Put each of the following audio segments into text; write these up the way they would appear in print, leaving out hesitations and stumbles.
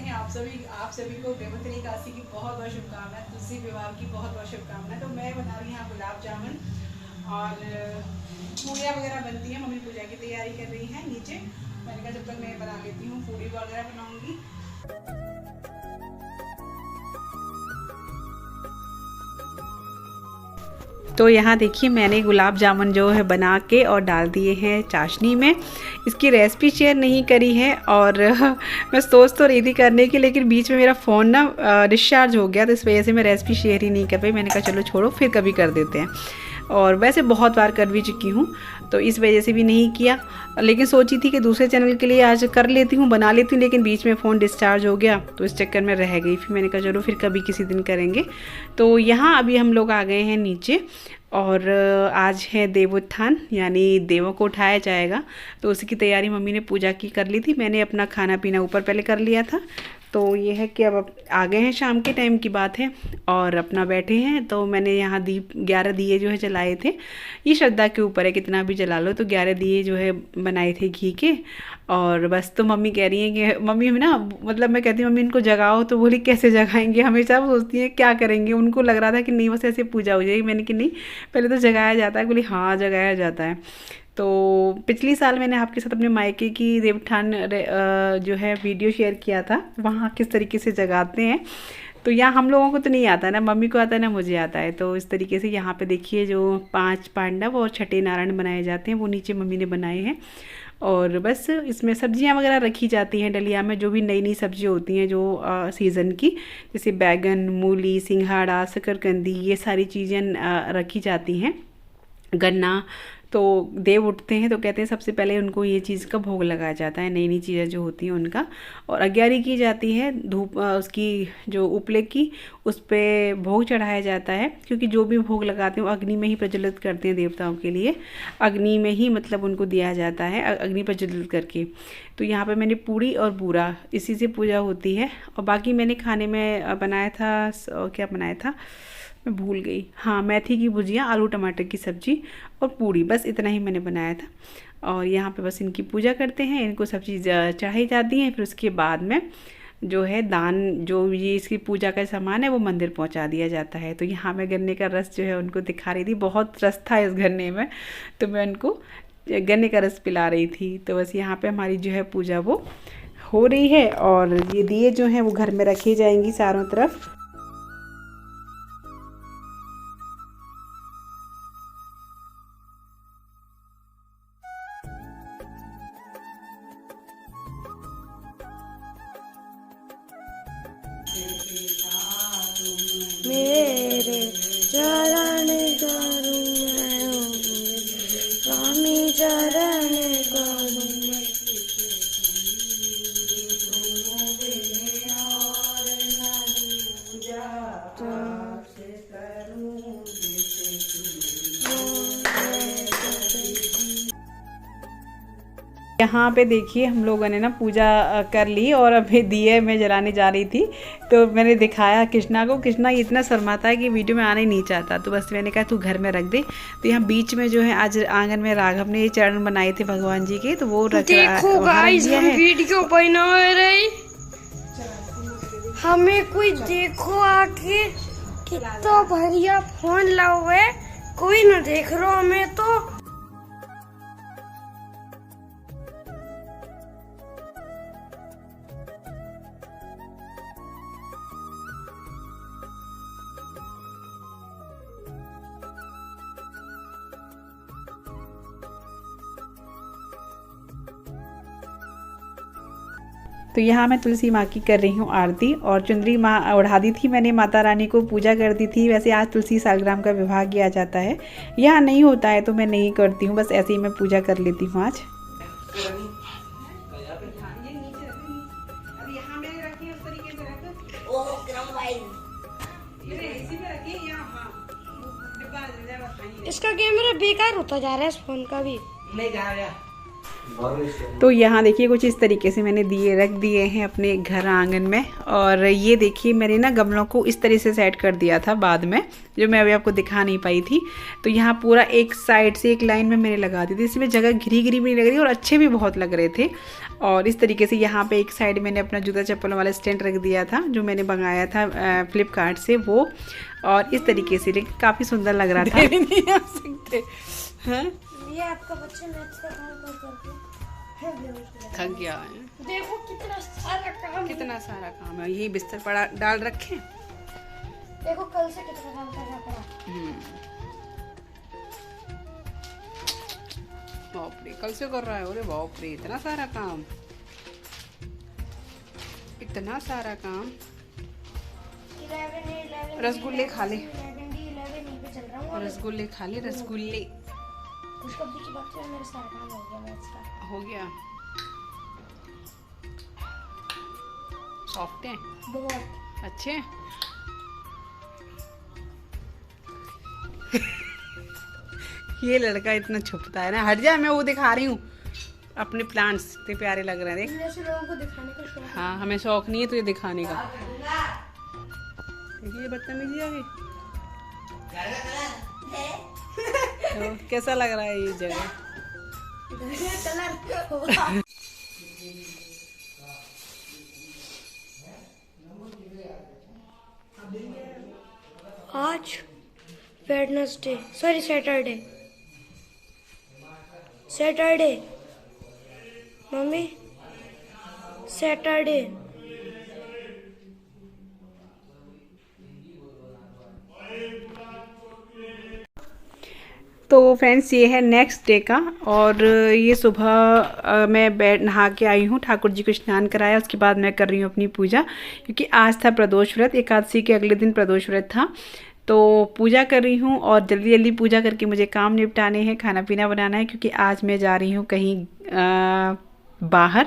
हैं आप सभी को देवोत्तरी एकादशी की बहुत बहुत शुभकामनाएं, तुलसी विवाह की बहुत बहुत शुभकामनाएं। तो मैं बना रही हूँ यहाँ गुलाब जामुन और पूड़ियाँ वगैरह बनती हैं। मम्मी पूजा की तैयारी कर रही हैं नीचे। मैंने कहा जब तक मैं बना लेती हूँ, पूड़ी वगैरह बनाऊँगी। तो यहाँ देखिए मैंने गुलाब जामुन जो है बना के और डाल दिए हैं चाशनी में। इसकी रेसिपी शेयर नहीं करी है और मैं सोच तो रही थी करने की, लेकिन बीच में मेरा फ़ोन ना डिस्चार्ज हो गया, तो इस वजह से मैं रेसिपी शेयर ही नहीं कर पाई। मैंने कहा चलो छोड़ो, फिर कभी कर देते हैं। और वैसे बहुत बार कर भी चुकी हूँ, तो इस वजह से भी नहीं किया। लेकिन सोची थी कि दूसरे चैनल के लिए आज कर लेती हूँ, बना लेती हूँ, लेकिन बीच में फ़ोन डिस्चार्ज हो गया, तो इस चक्कर में रह गई। फिर मैंने कहा चलो फिर कभी किसी दिन करेंगे। तो यहाँ अभी हम लोग आ गए हैं नीचे और आज है देवोत्थान, यानी देवों को उठाया जाएगा। तो उसकी तैयारी मम्मी ने पूजा की कर ली थी। मैंने अपना खाना पीना ऊपर पहले कर लिया था। तो ये है कि अब आ गए हैं, शाम के टाइम की बात है और अपना बैठे हैं। तो मैंने यहाँ 11 दिए जो है जलाए थे। ये श्रद्धा के ऊपर है, कितना भी जला लो। तो 11 दिए जो है बनाए थे घी के। और बस तो मम्मी कह रही हैं कि मम्मी ना, मतलब मैं कहती हूँ मम्मी इनको जगाओ, तो बोली कैसे जगाएंगे, हमेशा वो सोचती हैं क्या करेंगे। उनको लग रहा था कि नहीं बस ऐसे पूजा हो जाएगी। मैंने कि नहीं, पहले तो जगाया जाता है। बोली हाँ जगाया जाता है। तो पिछली साल मैंने आपके साथ अपने मायके की देवोत्थान जो है वीडियो शेयर किया था, वहाँ किस तरीके से जगाते हैं। तो यहाँ हम लोगों को तो नहीं आता, ना मम्मी को आता है ना मुझे आता है। तो इस तरीके से यहाँ पे देखिए जो 5 पांडव और छठे नारायण बनाए जाते हैं, वो नीचे मम्मी ने बनाए हैं। और बस इसमें सब्जियां वगैरह रखी जाती हैं डलिया में, जो भी नई नई सब्जी होती हैं जो सीज़न की, जैसे बैगन, मूली, सिंघाड़ा, शकरकंदी, ये सारी चीज़ें रखी जाती हैं, गन्ना। तो देव उठते हैं तो कहते हैं सबसे पहले उनको ये चीज़ का भोग लगाया जाता है, नई नई चीज़ें जो होती हैं उनका। और अग्यारी की जाती है, धूप उसकी जो उपले की, उस पर भोग चढ़ाया जाता है। क्योंकि जो भी भोग लगाते हैं वो अग्नि में ही प्रज्वलित करते हैं देवताओं के लिए, अग्नि में ही मतलब उनको दिया जाता है, अग्नि प्रज्वलित करके। तो यहाँ पे मैंने पूड़ी और बूरा, इसी से पूजा होती है। और बाकी मैंने खाने में बनाया था, क्या बनाया था मैं भूल गई, हाँ मेथी की भुजिया, आलू टमाटर की सब्ज़ी और पूड़ी, बस इतना ही मैंने बनाया था। और यहाँ पे बस इनकी पूजा करते हैं, इनको सब चीज़ चढ़ाई जाती हैं। फिर उसके बाद में जो है दान, जो ये इसकी पूजा का सामान है, वो मंदिर पहुँचा दिया जाता है। तो यहाँ मैं गन्ने का रस जो है उनको दिखा रही थी, बहुत रस था इस गन्ने में, तो मैं उनको गन्ने का रस पिला रही थी। तो बस यहाँ पर हमारी जो है पूजा वो हो रही है। और ये दिए जो हैं वो घर में रखी जाएंगी चारों तरफ। मेरे चरण करूं स्वामी चरण करूं यहाँ पे देखिए हम लोगों ने ना पूजा कर ली और अभी दिए मैं जलाने जा रही थी। तो मैंने दिखाया कृष्णा को, कृष्णा इतना शर्माता है कि वीडियो में आना ही नहीं चाहता। तो बस मैंने कहा तू घर में रख दे। तो यहाँ बीच में जो है आज आंगन में राघव ने ये चरण बनाए थे भगवान जी के, तो वो देखो गाइस हम वीडियो बना रहे, हमें कोई देखो आके कितना बढ़िया फोन लाओ है, कोई ना देख रहा हमें। तो तो यहाँ मैं तुलसी माँ की कर रही हूँ आरती और चुंदरी माँ ओढ़ा दी थी मैंने, माता रानी को पूजा कर दी थी। वैसे आज तुलसी सालग्राम का विवाह किया जाता है, यहाँ नहीं होता है तो मैं नहीं करती हूँ, बस ऐसे ही मैं पूजा कर लेती हूँ आज। इसका कैमरा बेकार होता जा रहा है, इस फोन का भी नहीं जा रहा। तो यहाँ देखिए कुछ इस तरीके से मैंने दिए रख दिए हैं अपने घर आंगन में। और ये देखिए मैंने ना गमलों को इस तरह से सेट कर दिया था बाद में, जो मैं अभी आपको दिखा नहीं पाई थी। तो यहाँ पूरा एक साइड से एक लाइन में मैंने लगा दी थी, इसमें जगह घिरी घिरी भी नहीं लग रही और अच्छे भी बहुत लग रहे थे। और इस तरीके से यहाँ पे एक साइड मैंने अपना जूता चप्पल वाला स्टैंड रख दिया था, जो मैंने मंगाया था फ्लिपकार्ट से वो। और इस तरीके से लेकिन काफ़ी सुंदर लग रहा था। नहीं आ सकते हैं, ये आपका बच्चा मैथ्स का काम करके थक गया है। देखो कितना सारा काम, कितना सारा काम है। यही बिस्तर पड़ा डाल रखे, देखो कल से कितना काम करना पड़ा। बाप रे, कल से कर रहा है। अरे बाप रे, इतना सारा काम, इतना सारा काम। 11 रसगुल्ले खा ले, 11 पे चल रहा हूँ। रसगुल्ले खा ले, रसगुल्ले। कुछ कब की बात है, मेरा सारा काम हो गया मैथ्स का। हो गया, सॉफ्ट है, बहुत अच्छे। ये लड़का इतना छुपता है ना, हट जा, मैं वो दिखा रही हूँ अपने प्लांट्स, इतने प्यारे लग रहे हैं। देख, ऐसे लोगों को दिखाने का शौक। हाँ, हमें शौक नहीं है तुझे दिखाने का। देखिए बदतमीजी आ गई। तो कैसा लग रहा है ये जगह? आज Wednesday, sorry Saturday, Saturday mummy, Saturday. तो फ्रेंड्स ये है नेक्स्ट डे का। और ये सुबह मैं नहा के आई हूँ, ठाकुर जी को स्नान कराया, उसके बाद मैं कर रही हूँ अपनी पूजा, क्योंकि आज था प्रदोष व्रत, एकादशी के अगले दिन प्रदोष व्रत था। तो पूजा कर रही हूँ और जल्दी जल्दी पूजा करके मुझे काम निपटाने हैं, खाना पीना बनाना है, क्योंकि आज मैं जा रही हूँ कहीं बाहर।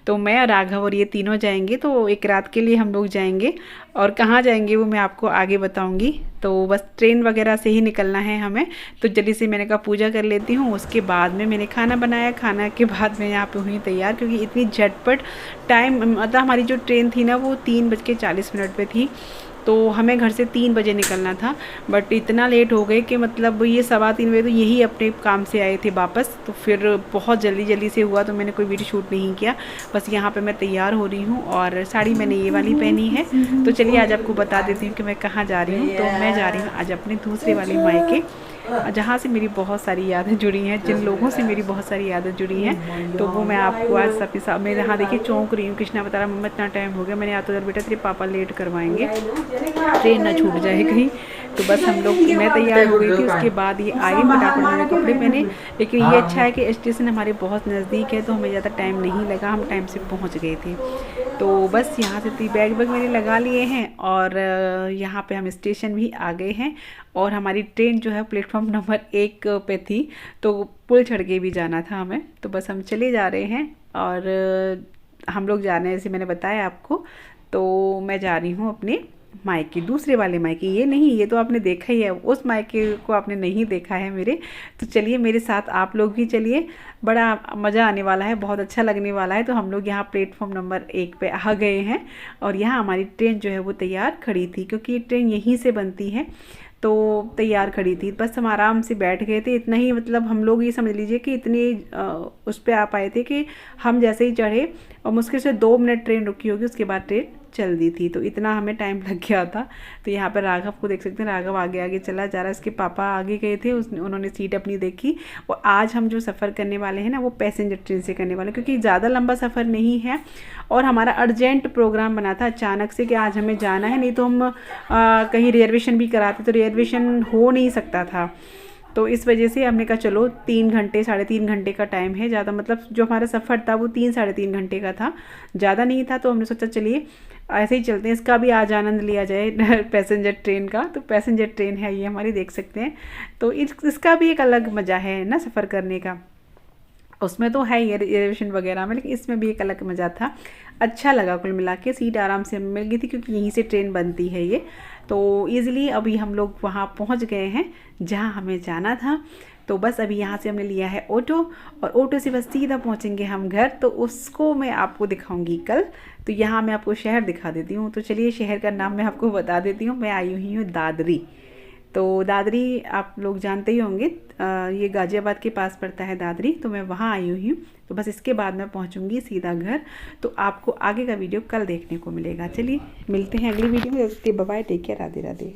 तो मैं और राघव और ये तीनों जाएंगे, तो एक रात के लिए हम लोग जाएंगे। और कहाँ जाएंगे वो मैं आपको आगे बताऊंगी। तो बस ट्रेन वगैरह से ही निकलना है हमें। तो जल्दी से मैंने कहा पूजा कर लेती हूँ, उसके बाद में मैंने खाना बनाया। खाना के बाद मैं यहाँ पे हुई तैयार, क्योंकि इतनी झटपट टाइम, मतलब हमारी जो ट्रेन थी ना वो 3:40 पे थी। तो हमें घर से 3 बजे निकलना था, बट इतना लेट हो गए कि मतलब ये 3:15 बजे तो यही अपने काम से आए थे वापस। तो फिर बहुत जल्दी जल्दी से हुआ, तो मैंने कोई वीडियो शूट नहीं किया। बस यहाँ पे मैं तैयार हो रही हूँ और साड़ी मैंने ये वाली पहनी है। तो चलिए आज आपको बता देती हूँ कि मैं कहाँ जा रही हूँ। तो मैं जा रही हूँ आज अपने दूसरे वाले मायके, जहाँ से मेरी बहुत सारी यादें जुड़ी हैं, जिन लोगों से मेरी बहुत सारी यादें जुड़ी हैं। तो वो मैं आपको आज सबके साथ, मैं यहाँ देखिए चौंक रही हूँ। कृष्णा बता रहा मम्मा इतना टाइम हो गया। मैंने आता तो बेटा तेरे पापा लेट करवाएंगे, ट्रेन ना छूट जाए कहीं। तो बस हम लोग, मैं तैयार हो गई थी, उसके बाद ये आई फटाफट मैंने कपड़े पहने। लेकिन ये अच्छा है कि स्टेशन हमारे बहुत नज़दीक है, तो हमें ज़्यादा टाइम नहीं लगा, हम टाइम से पहुँच गए थे। तो बस यहाँ से बैग मैंने लगा लिए हैं और यहाँ पे हम स्टेशन भी आ गए हैं। और हमारी ट्रेन जो है प्लेटफॉर्म नंबर 1 पे थी, तो पुल चढ़ के भी जाना था हमें। तो बस हम चले जा रहे हैं और हम लोग जा रहे हैं, जैसे मैंने बताया आपको। तो मैं जा रही हूँ अपने मायके, दूसरे वाले मायके, ये नहीं, ये तो आपने देखा ही है, उस मायके को आपने नहीं देखा है मेरे। तो चलिए मेरे साथ आप लोग भी चलिए, बड़ा मज़ा आने वाला है, बहुत अच्छा लगने वाला है। तो हम लोग यहाँ प्लेटफॉर्म नंबर 1 पे आ गए हैं और यहाँ हमारी ट्रेन जो है वो तैयार खड़ी थी, क्योंकि ट्रेन यहीं से बनती है। तो तैयार खड़ी थी, बस हम आराम से बैठ गए थे, इतना ही। मतलब हम लोग ये समझ लीजिए कि इतनी उस पर आ पाए थे कि हम जैसे ही चढ़े और मुश्किल से 2 मिनट ट्रेन रुकी होगी, उसके बाद ट्रेन चल दी थी। तो इतना हमें टाइम लग गया था। तो यहाँ पर राघव को देख सकते हैं, राघव आगे आगे चला जा रहा है, इसके पापा आगे गए थे, उन्होंने सीट अपनी देखी। और आज हम जो सफ़र करने वाले हैं ना वो पैसेंजर ट्रेन से करने वाले हैं, क्योंकि ज़्यादा लंबा सफ़र नहीं है और हमारा अर्जेंट प्रोग्राम बना था अचानक से कि आज हमें जाना है। नहीं तो हम कहीं रिजर्वेशन भी कराते तो रिजर्वेशन हो नहीं सकता था। तो इस वजह से हमने कहा चलो 3 घंटे 3.5 घंटे का टाइम है ज़्यादा, मतलब जो हमारा सफ़र था वो 3-3.5 घंटे का था, ज़्यादा नहीं था। तो हमने सोचा चलिए ऐसे ही चलते हैं, इसका भी आज आनंद लिया जाए पैसेंजर ट्रेन का। तो पैसेंजर ट्रेन है ये हमारी, देख सकते हैं। तो इसका भी एक अलग मज़ा है ना सफ़र करने का। उसमें तो है ये रिजर्वेशन वगैरह में, लेकिन इसमें भी एक अलग मज़ा था। अच्छा लगा कुल मिला के, सीट आराम से मिल गई थी, क्योंकि यहीं से ट्रेन बनती है ये। तो ईज़िली अभी हम लोग वहाँ पहुँच गए हैं जहाँ हमें जाना था। तो बस अभी यहाँ से हमने लिया है ऑटो, और ऑटो से बस सीधा पहुँचेंगे हम घर, तो उसको मैं आपको दिखाऊंगी कल। तो यहाँ मैं आपको शहर दिखा देती हूँ। तो चलिए शहर का नाम मैं आपको बता देती हूँ। मैं आई हुई हूँ दादरी। तो दादरी आप लोग जानते ही होंगे, ये गाज़ियाबाद के पास पड़ता है दादरी। तो मैं वहाँ आई हुई हूँ। तो बस इसके बाद मैं पहुँचूँगी सीधा घर। तो आपको आगे का वीडियो कल देखने को मिलेगा। चलिए मिलते हैं अगली वीडियो में। Bye bye, take care, Radhe Radhe.